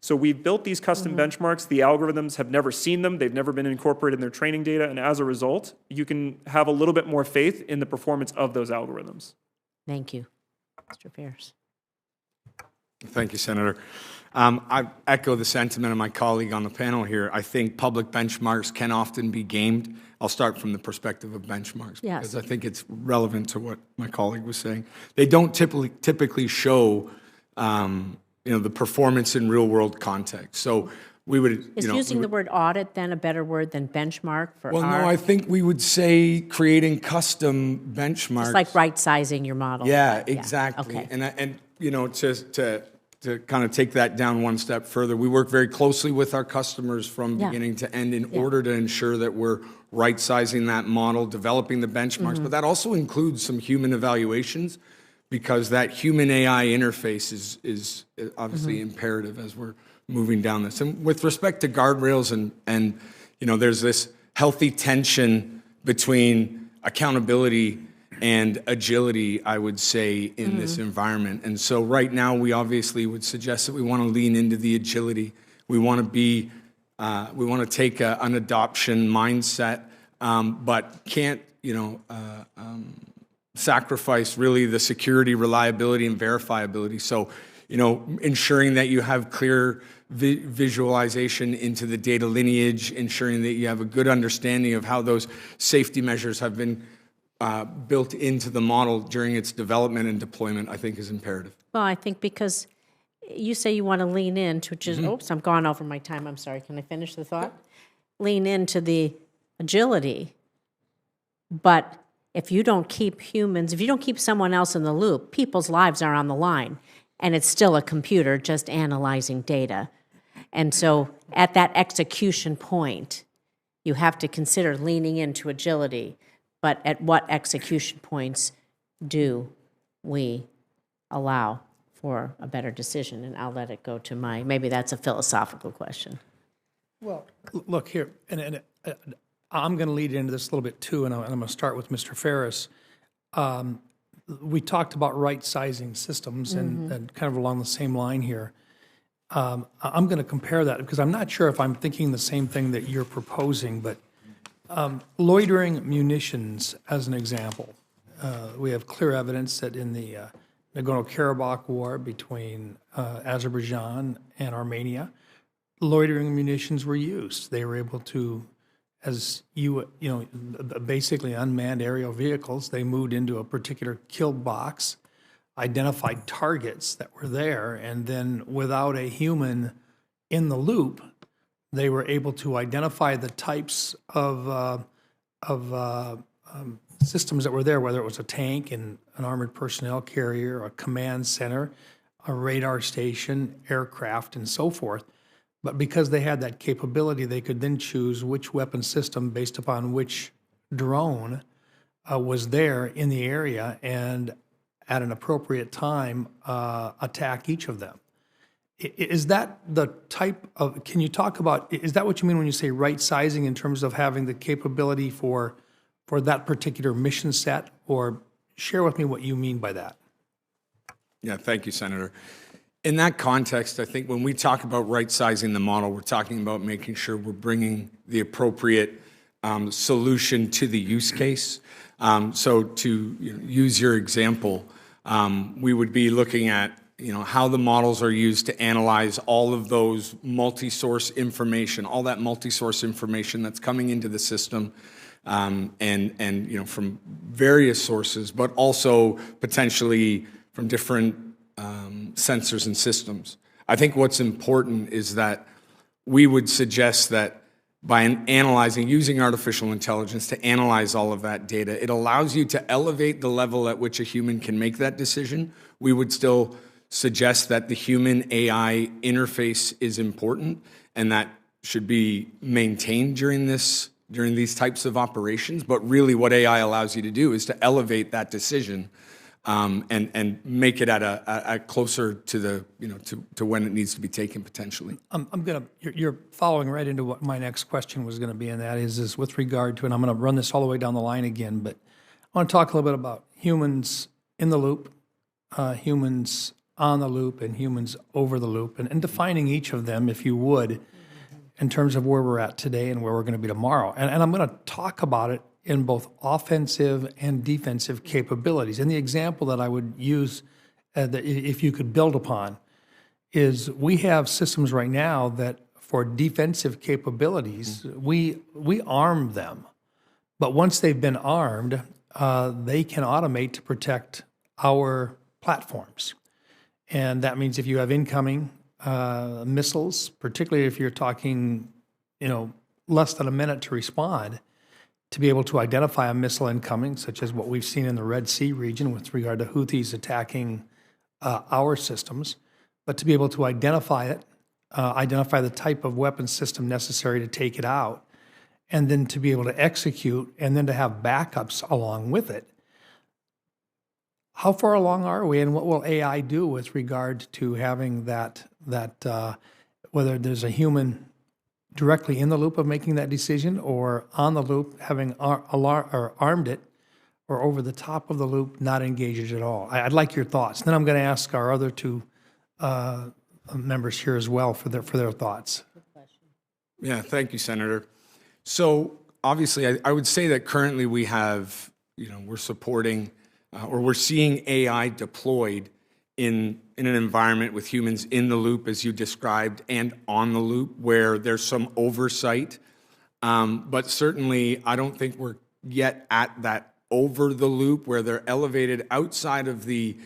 So we've built these custom benchmarks. The algorithms have never seen them. They've never been incorporated in their training data. And as a result, you can have a little bit more faith in the performance of those algorithms. thank you. Mr. Ferris. Thank you, Senator. I echo the sentiment of my colleague on the panel here. I think public benchmarks can often be gamed. I'll start from the perspective of benchmarks, Yes. because I think it's relevant to what my colleague was saying. They don't typically show the performance in real-world context. So we would, Is using the word audit then a better word than benchmark for well, our? no, I think we would say creating custom benchmarks. It's like right-sizing your model. Yeah, exactly. Okay. And to kind of take that down one step further, we work very closely with our customers from beginning to end in order to ensure that we're right-sizing that model, developing the benchmarks, but that also includes some human evaluations, because that human-AI interface is obviously imperative as we're moving down this. And with respect to guardrails and there's this healthy tension between accountability and agility, I would say, in this environment. And so right now, we obviously would suggest that we want to lean into the agility. We want to take an adoption mindset, but can't, sacrifice really the security, reliability, and verifiability. So, ensuring that you have clear visualization into the data lineage, ensuring that you have a good understanding of how those safety measures have been built into the model during its development and deployment, I think is imperative. Well, I think because you say you want to lean into, which is, oops, I'm gone over my time. I'm sorry. Can I finish the thought? Lean into the agility. But if you don't keep someone else in the loop, people's lives are on the line. And it's still a computer just analyzing data. And so at that execution point, you have to consider leaning into agility. But at what execution points do we allow for a better decision? And I'll let it go to maybe that's a philosophical question. Well, look here, and I'm going to lead into this a little bit too, and I'm going to start with Mr. Ferris. We talked about right-sizing systems and kind of along the same line here. I'm going to compare that because I'm not sure if I'm thinking the same thing that you're proposing, but loitering munitions, as an example, we have clear evidence that in the Nagorno-Karabakh war between Azerbaijan and Armenia, loitering munitions were used. They were able to, as basically unmanned aerial vehicles, they moved into a particular kill box, identified targets that were there, and then without a human in the loop, they were able to identify the types of systems that were there, whether it was a tank and an armored personnel carrier, a command center, a radar station, aircraft, and so forth. But because they had that capability, they could then choose which weapon system based upon which drone was there in the area and at an appropriate time attack each of them. Is that the type of, can you talk about, is that what you mean when you say right sizing in terms of having the capability for that particular mission set? Or share with me what you mean by that. Yeah, thank you, Senator. In that context, I think when we talk about right-sizing the model, we're talking about making sure we're bringing the appropriate solution to the use case. So to use your example, we would be looking at how the models are used to analyze all of those multi-source information, all that multi-source information that's coming into the system, and from various sources, but also potentially from different sensors and systems. I think what's important is that we would suggest that by using artificial intelligence to analyze all of that data, it allows you to elevate the level at which a human can make that decision. We would still suggest that the human-AI interface is important, and that should be maintained during these types of operations. But really what AI allows you to do is to elevate that decision and make it at a closer to the to when it needs to be taken potentially. You're following right into what my next question was going to be, and that is with regard to, and I'm going to run this all the way down the line again, but I want to talk a little bit about humans in the loop, humans on the loop, and humans over the loop, and defining each of them, if you would, in terms of where we're at today and where we're going to be tomorrow. And I'm going to talk about it in both offensive and defensive capabilities. And the example that I would use, that if you could build upon, is we have systems right now that for defensive capabilities, we arm them. But once they've been armed, they can automate to protect our platforms. And that means if you have incoming missiles, particularly if you're talking, less than a minute to respond, to be able to identify a missile incoming, such as what we've seen in the Red Sea region with regard to Houthis attacking our systems, but to be able to identify it, identify the type of weapon system necessary to take it out, and then to be able to execute, and then to have backups along with it. How far along are we, and what will AI do with regard to having that whether there's a human directly in the loop of making that decision, or on the loop having armed it, or over the top of the loop not engaged at all? I'd like your thoughts. Then I'm going to ask our other two members here as well for their thoughts. Yeah, thank you, Senator. So obviously, I would say that currently we have, we're supporting or we're seeing AI deployed in an environment with humans in the loop, as you described, and on the loop, where there's some oversight. But certainly, I don't think we're yet at that over the loop where they're elevated outside of the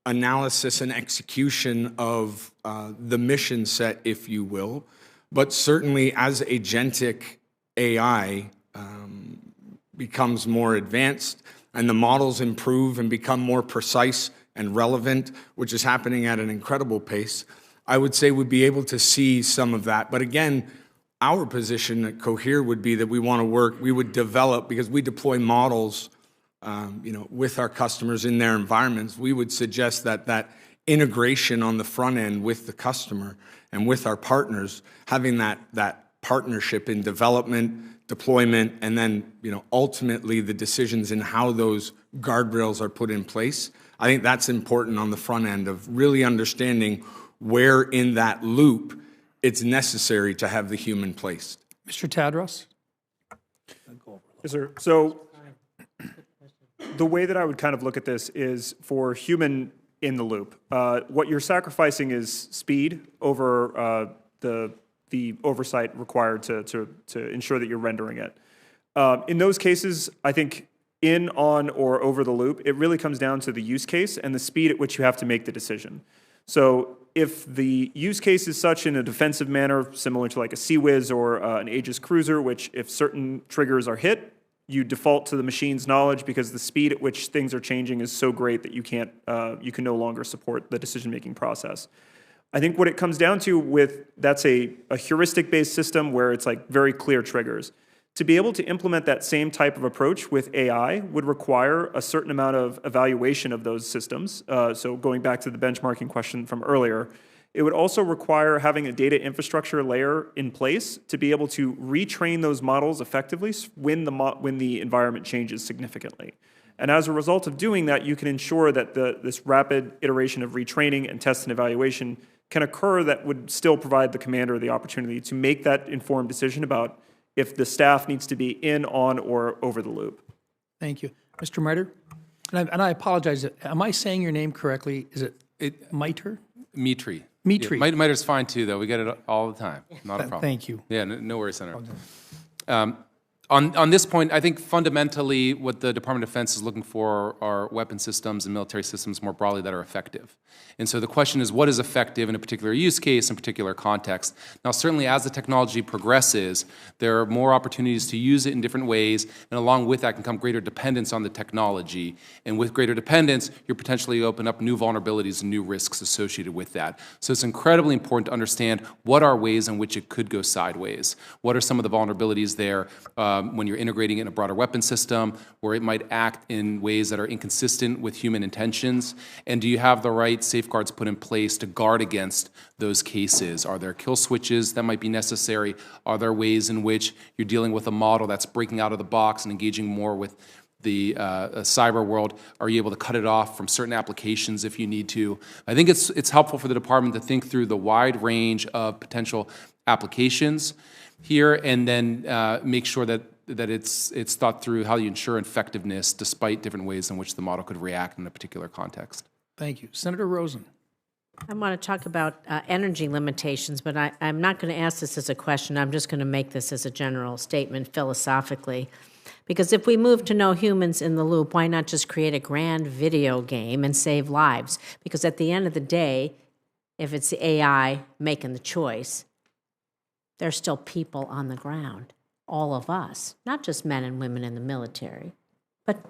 analysis and execution of the mission set, if you will. But certainly, as agentic AI becomes more advanced and the models improve and become more precise and relevant, which is happening at an incredible pace, I would say we'd be able to see some of that. But again, our position at Cohere would be that we would develop, because we deploy models with our customers in their environments. We would suggest that integration on the front end with the customer and with our partners, having that partnership in development, deployment, and then ultimately the decisions in how those guardrails are put in place. I think that's important on the front end of really understanding where in that loop it's necessary to have the human placed. Mr. Tadros? Yes, sir. So the way that I would kind of look at this is for human in the loop. What you're sacrificing is speed over the oversight required to ensure that you're rendering it. In those cases, I think in, on, or over the loop, it really comes down to the use case and the speed at which you have to make the decision. So if the use case is such in a defensive manner, similar to like a CWIS or an Aegis cruiser, which if certain triggers are hit, you default to the machine's knowledge because the speed at which things are changing is so great that you can no longer support the decision-making process. I think what it comes down to that's a heuristic-based system where it's like very clear triggers. To be able to implement that same type of approach with AI would require a certain amount of evaluation of those systems. So going back to the benchmarking question from earlier, it would also require having a data infrastructure layer in place to be able to retrain those models effectively when the environment changes significantly. And as a result of doing that, you can ensure that this rapid iteration of retraining and test and evaluation can occur that would still provide the commander the opportunity to make that informed decision about if the staff needs to be in, on, or over the loop. Thank you. Mr. Miter? And I apologize. Am I saying your name correctly? Is it Miter? Mitri. Mitri. Yeah, Miter's fine too, though. We get it all the time. Not a problem. Thank you. Yeah, no worries, Senator. On this point, I think fundamentally what the Department of Defense is looking for are weapon systems and military systems more broadly that are effective. And so the question is, what is effective in a particular use case, in a particular context? Now, certainly as the technology progresses, there are more opportunities to use it in different ways, and along with that can come greater dependence on the technology. And with greater dependence, you potentially open up new vulnerabilities and new risks associated with that. So it's incredibly important to understand what are ways in which it could go sideways. What are some of the vulnerabilities there when you're integrating it in a broader weapon system, where it might act in ways that are inconsistent with human intentions? And do you have the right safeguards put in place to guard against those cases? Are there kill switches that might be necessary? Are there ways in which you're dealing with a model that's breaking out of the box and engaging more with the cyber world? Are you able to cut it off from certain applications if you need to? I think it's helpful for the department to think through the wide range of potential applications here, and then make sure that it's thought through how you ensure effectiveness despite different ways in which the model could react in a particular context. Thank you. Senator Rosen. I want to talk about energy limitations, but I'm not going to ask this as a question. I'm just going to make this as a general statement philosophically. Because if we move to no humans in the loop, why not just create a grand video game and save lives? Because at the end of the day, if it's the AI making the choice, there's still people on the ground, all of us, not just men and women in the military, but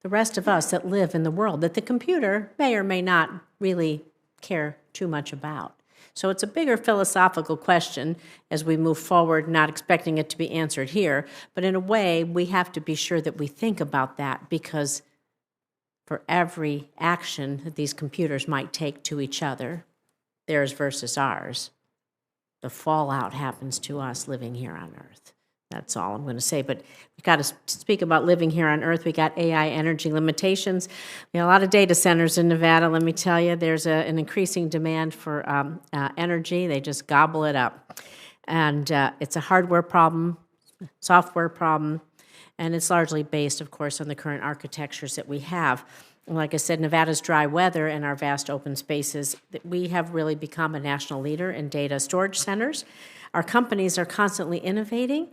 the rest of us that live in the world that the computer may or may not really care too much about. So it's a bigger philosophical question as we move forward, not expecting it to be answered here, but in a way, we have to be sure that we think about that, because for every action that these computers might take to each other, theirs versus ours, the fallout happens to us living here on Earth. That's all I'm going to say. But we've got to speak about living here on Earth. We got AI energy limitations. We have a lot of data centers in Nevada. Let me tell you, there's an increasing demand for energy. They just gobble it up. And it's a hardware problem, software problem, and it's largely based, of course, on the current architectures that we have. And like I said, Nevada's dry weather and our vast open spaces, we have really become a national leader in data storage centers. Our companies are constantly innovating,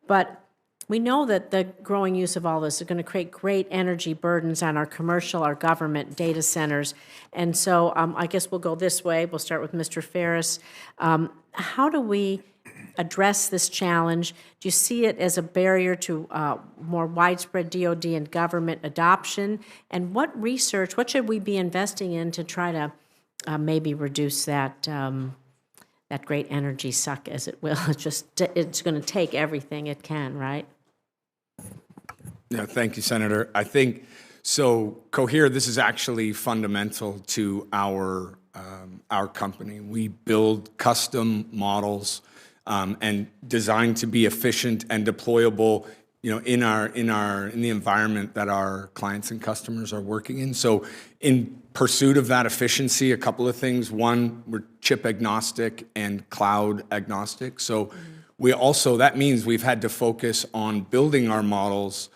but we know that the growing use of all this is going to create great energy burdens on our commercial, our government data centers. And so I guess we'll go this way. We'll start with Mr. Ferris. How do we address this challenge? Do you see it as a barrier to more widespread DoD and government adoption? And what research, what should we be investing in to try to maybe reduce that that great energy suck, as it will? It's going to take everything it can, right? Yeah, thank you, Senator. I think, so Cohere, this is actually fundamental to our company. We build custom models and designed to be efficient and deployable in the environment that our clients and customers are working in. So in pursuit of that efficiency, a couple of things. One, we're chip agnostic and cloud agnostic. So that means we've had to focus on building our models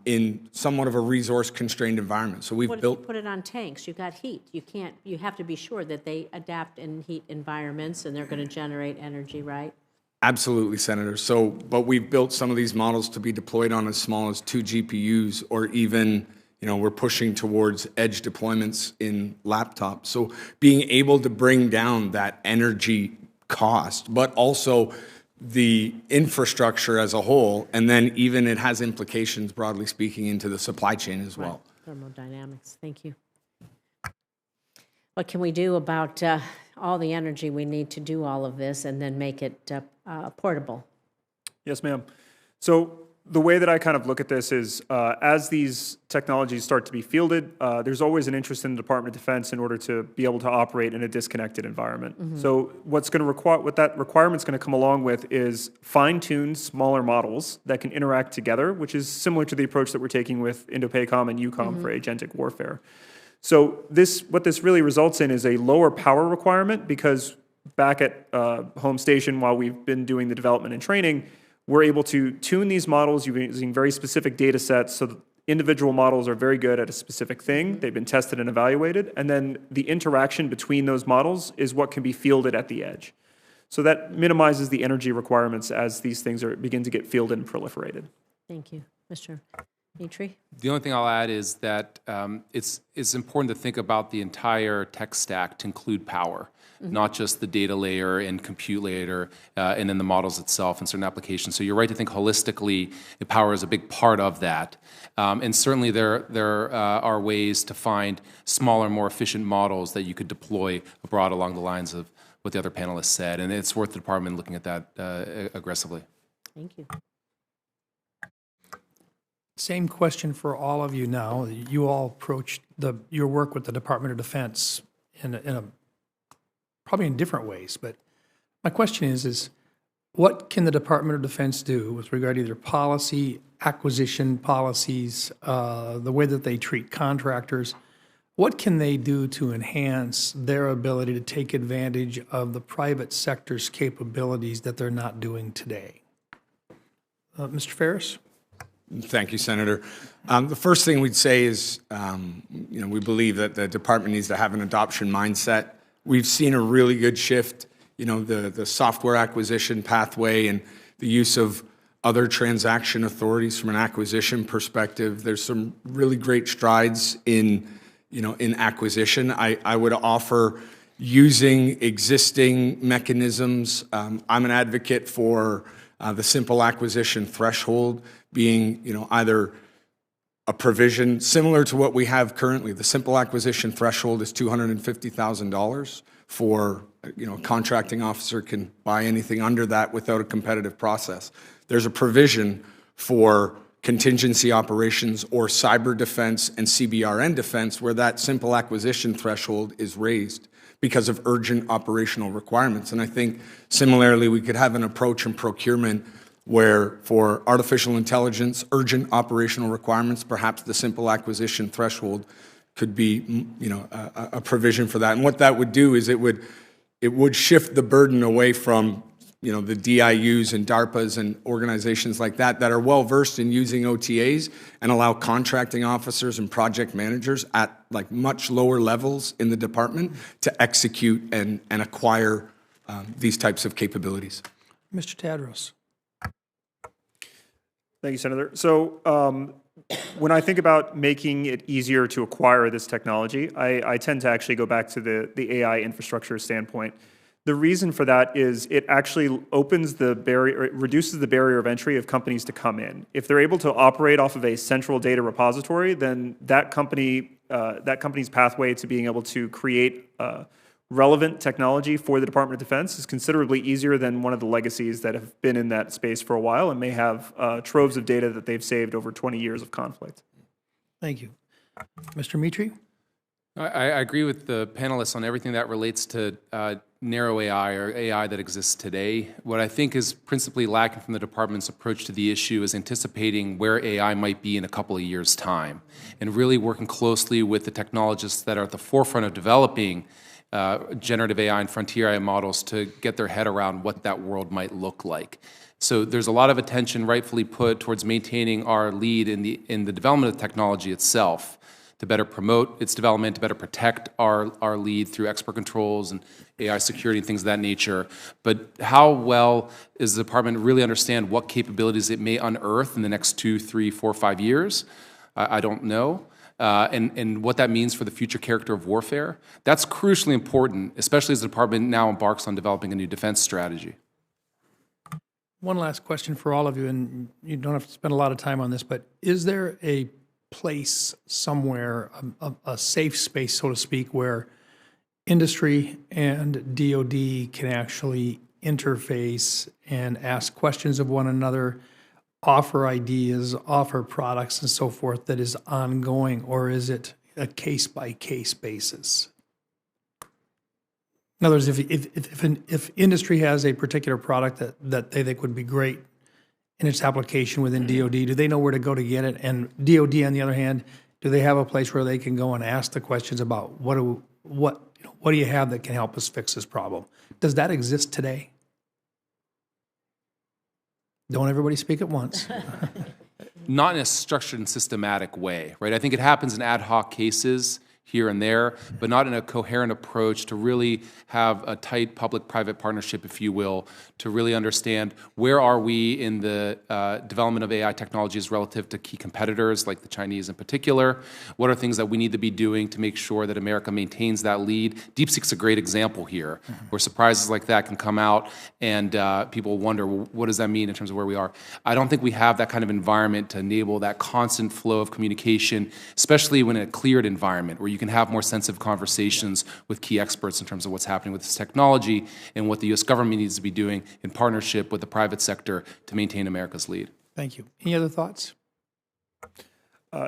in somewhat of a resource-constrained environment. So we've What if built. you put it on tanks? You've got heat. You have to be sure that they adapt in heat environments and they're going to generate energy, right? Absolutely, Senator. So, but we've built some of these models to be deployed on as small as 2 GPUs, or even, we're pushing towards edge deployments in laptops. So being able to bring down that energy cost, but also the infrastructure as a whole, and then even it has implications, broadly speaking, into the supply chain as well. Thermodynamics. Thank you. What can we do about all the energy we need to do all of this and then make it portable? Yes, ma'am. So the way that I kind of look at this is as these technologies start to be fielded, there's always an interest in the Department of Defense in order to be able to operate in a disconnected environment. So what that requirement's going to come along with is fine-tuned smaller models that can interact together, which is similar to the approach that we're taking with INDOPACOM and EUCOM for agentic warfare. So what this really results in is a lower power requirement, because back at home station, while we've been doing the development and training, we're able to tune these models using very specific data sets, so that individual models are very good at a specific thing. They've been tested and evaluated, and then the interaction between those models is what can be fielded at the edge. So that minimizes the energy requirements as these things begin to get fielded and proliferated. Thank you. Mr. Mitri? The only thing I'll add is that it's important to think about the entire tech stack to include power, not just the data layer and compute layer, and then the models itself and certain applications. So you're right to think holistically, the power is a big part of that. And certainly there are ways to find smaller, more efficient models that you could deploy abroad along the lines of what the other panelists said. And it's worth the department looking at that aggressively. Thank you. Same question for all of you now. You all approached your work with the Department of Defense probably in different ways, but my question is what can the Department of Defense do with regard to either policy, acquisition policies, the way that they treat contractors? What can they do to enhance their ability to take advantage of the private sector's capabilities that they're not doing today? Mr. Ferris? Thank you, Senator. The first thing we'd say is, we believe that the department needs to have an adoption mindset. We've seen a really good shift, the software acquisition pathway and the use of other transaction authorities from an acquisition perspective. There's some really great strides in acquisition. I would offer using existing mechanisms. I'm an advocate for the simple acquisition threshold being, either a provision similar to what we have currently. The simple acquisition threshold is $250,000 for, a contracting officer can buy anything under that without a competitive process. There's a provision for contingency operations or cyber defense and CBRN defense where that simple acquisition threshold is raised because of urgent operational requirements. And I think similarly, we could have an approach in procurement where for artificial intelligence, urgent operational requirements, perhaps the simple acquisition threshold could be, a provision for that. And what that would do is it would shift the burden away from, the DIUs and DARPAs and organizations like that are well-versed in using OTAs and allow contracting officers and project managers at much lower levels in the department to execute and acquire these types of capabilities. Mr. Tadros? Thank you, Senator. So when I think about making it easier to acquire this technology, I tend to actually go back to the AI infrastructure standpoint. The reason for that is it actually opens the barrier, it reduces the barrier of entry of companies to come in. If they're able to operate off of a central data repository, then that company's pathway to being able to create relevant technology for the Department of Defense is considerably easier than one of the legacies that have been in that space for a while and may have troves of data that they've saved over 20 years of conflict. Thank you. Mr. Mitri? I agree with the panelists on everything that relates to narrow AI or AI that exists today. What I think is principally lacking from the department's approach to the issue is anticipating where AI might be in a couple of years' time, and really working closely with the technologists that are at the forefront of developing generative AI and frontier AI models to get their head around what that world might look like. So there's a lot of attention rightfully put towards maintaining our lead in the development of the technology itself, to better promote its development, to better protect our lead through expert controls and AI security and things of that nature. But how well does the department really understand what capabilities it may unearth in the next 2, 3, 4, 5 years? I don't know. And what that means for the future character of warfare. That's crucially important, especially as the department now embarks on developing a new defense strategy. One last question for all of you, and you don't have to spend a lot of time on this, but is there a place somewhere, a safe space, so to speak, where industry and DoD can actually interface and ask questions of one another, offer ideas, offer products, and so forth that is ongoing, or is it a case-by-case basis? In other words, if industry has a particular product that they think would be great in its application within DoD, do they know where to go to get it? And DoD, on the other hand, do they have a place where they can go and ask the questions about what do you have that can help us fix this problem? Does that exist today? Don't everybody speak at once. Not in a structured and systematic way, right? I think it happens in ad hoc cases here and there, but not in a coherent approach to really have a tight public-private partnership, if you will, to really understand where are we in the development of AI technologies relative to key competitors, like the Chinese in particular. What are things that we need to be doing to make sure that America maintains that lead? DeepSeek's a great example here, where surprises like that can come out and people wonder, well, what does that mean in terms of where we are? I don't think we have that kind of environment to enable that constant flow of communication, especially when in a cleared environment where you can have more sensitive conversations with key experts in terms of what's happening with this technology and what the U.S. government needs to be doing in partnership with the private sector to maintain America's lead. Thank you. Any other thoughts?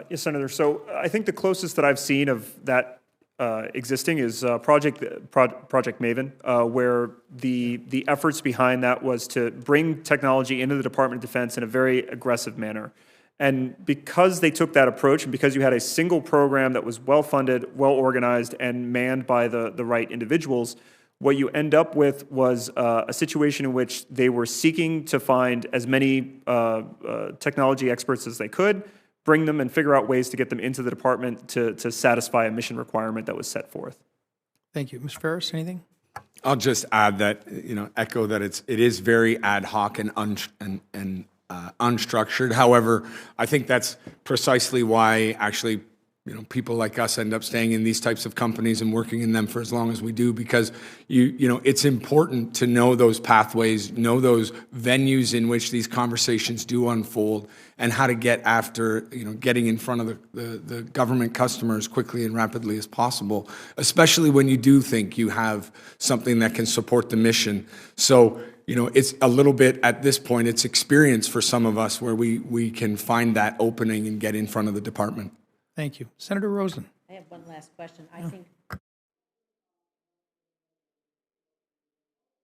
Yes, Senator. So I think the closest that I've seen of that existing is Project Maven, where the efforts behind that was to bring technology into the Department of Defense in a very aggressive manner. And because they took that approach, and because you had a single program that was well-funded, well-organized, and manned by the right individuals, what you end up with was a situation in which they were seeking to find as many technology experts as they could, bring them and figure out ways to get them into the department to satisfy a mission requirement that was set forth. Thank you. Ms. Ferris, anything? I'll just add that, echo that it is very ad hoc and unstructured. However, I think that's precisely why actually, people like us end up staying in these types of companies and working in them for as long as we do, because it's important to know those pathways, know those venues in which these conversations do unfold, and how to get after, getting in front of the government customer as quickly and rapidly as possible, especially when you do think you have something that can support the mission. So, it's a little bit, at this point, it's experience for some of us where we can find that opening and get in front of the department. Thank you. Senator Rosen. I have one last question. I think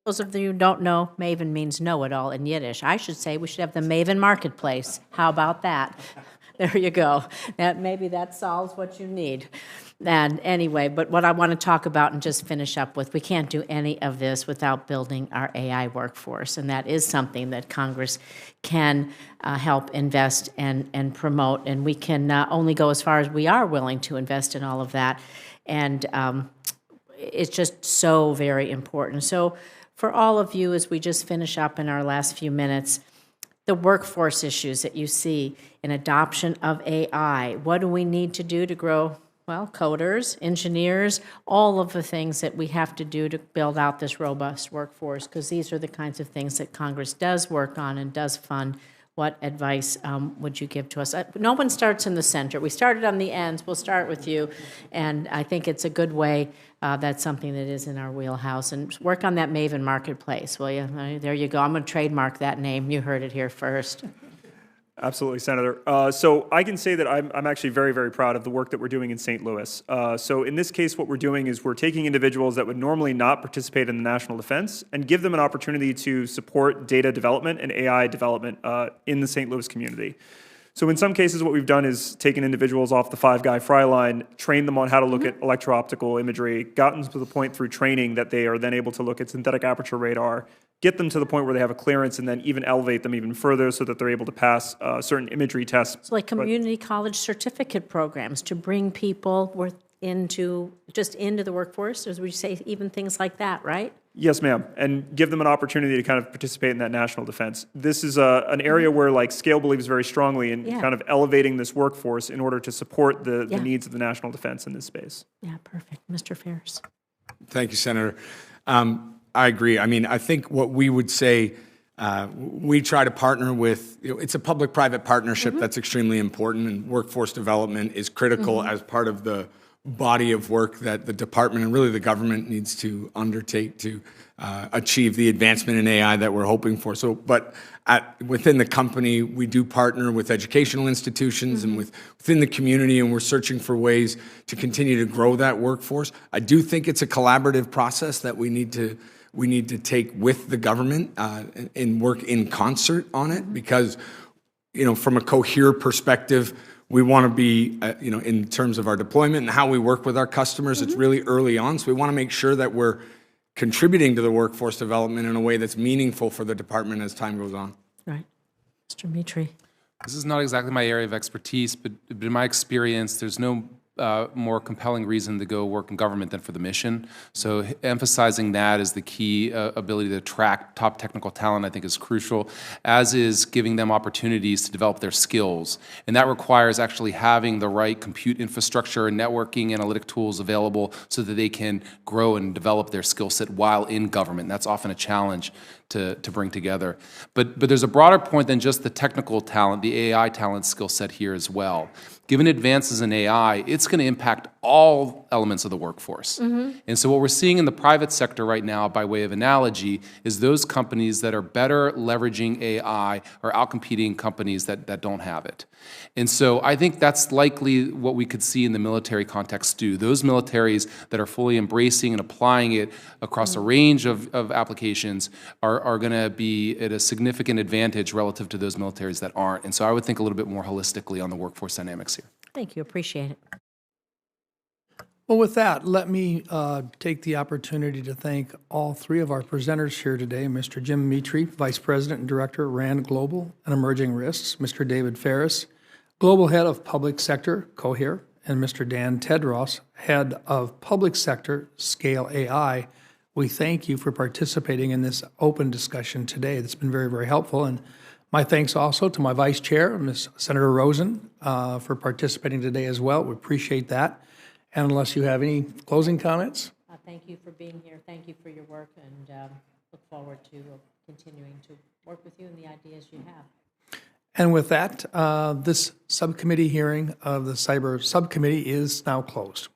those of you who don't know, Maven means know-it-all in Yiddish. I should say we should have the Maven Marketplace. How about that? There you go. Maybe that solves what you need. And anyway, but what I want to talk about and just finish up with, we can't do any of this without building our AI workforce, and that is something that Congress can help invest and promote, and we can only go as far as we are willing to invest in all of that, and it's just so very important. So for all of you, as we just finish up in our last few minutes, the workforce issues that you see in adoption of AI, what do we need to do to grow? Well, coders, engineers, all of the things that we have to do to build out this robust workforce, because these are the kinds of things that Congress does work on and does fund. What advice would you give to us? No one starts in the center. We started on the ends. We'll start with you. And I think it's a good way. That's something that is in our wheelhouse. And work on that Maven Marketplace, will you? There you go. I'm going to trademark that name. You heard it here first. Absolutely, Senator. So I can say that I'm actually very, very proud of the work that we're doing in St. Louis. So in this case, what we're doing is we're taking individuals that would normally not participate in the national defense and give them an opportunity to support data development and AI development in the St. Louis community. So in some cases, what we've done is taken individuals off the five-guy fry line, trained them on how to look at electro-optical imagery, gotten to the point through training that they are then able to look at synthetic aperture radar, get them to the point where they have a clearance, and then even elevate them even further so that they're able to pass certain imagery tests. It's like community college certificate programs to bring people into the workforce, as we say, even things like that, right? Yes, ma'am, and give them an opportunity to kind of participate in that national defense. This is an area where Scale believes very strongly in kind of elevating this workforce in order to support the needs of the national defense in this space. Yeah, perfect. Mr. Ferris. Thank you, Senator. I agree. I mean, I think what we would say, we try to partner with, it's a public-private partnership that's extremely important, and workforce development is critical as part of the body of work that the department and really the government needs to undertake to achieve the advancement in AI that we're hoping for. So, but within the company, we do partner with educational institutions and within the community, and we're searching for ways to continue to grow that workforce. I do think it's a collaborative process that we need to take with the government and work in concert on it, because, from a Cohere perspective, we want to be, in terms of our deployment and how we work with our customers, it's really early on. So we want to make sure that we're contributing to the workforce development in a way that's meaningful for the department as time goes on. Right. Mr. Mitri. This is not exactly my area of expertise, but in my experience, there's no more compelling reason to go work in government than for the mission. So emphasizing that as the key ability to attract top technical talent, I think, is crucial, as is giving them opportunities to develop their skills. And that requires actually having the right compute infrastructure and networking analytic tools available so that they can grow and develop their skill set while in government. That's often a challenge to bring together. But there's a broader point than just the technical talent, the AI talent skill set here as well. Given advances in AI, it's going to impact all elements of the workforce. And so what we're seeing in the private sector right now, by way of analogy, is those companies that are better leveraging AI are outcompeting companies that don't have it. And so I think that's likely what we could see in the military context too. Those militaries that are fully embracing and applying it across a range of applications are going to be at a significant advantage relative to those militaries that aren't. And so I would think a little bit more holistically on the workforce dynamics here. Thank you. Appreciate it. Well, with that, let me take the opportunity to thank all three of our presenters here today, Mr. Jim Mitri, Vice President and Director, RAND Global and Emerging Risks, Mr. David Ferris, Global Head of Public Sector, Cohere, and Mr. Dan Tedros, Head of Public Sector, Scale AI. We thank you for participating in this open discussion today. That's been very, very helpful. And my thanks also to my Vice Chair, Ms. Senator Rosen, for participating today as well. We appreciate that. And unless you have any closing comments? Thank you for being here. Thank you for your work, and look forward to continuing to work with you and the ideas you have. And with that, this subcommittee hearing of the Cyber Subcommittee is now closed.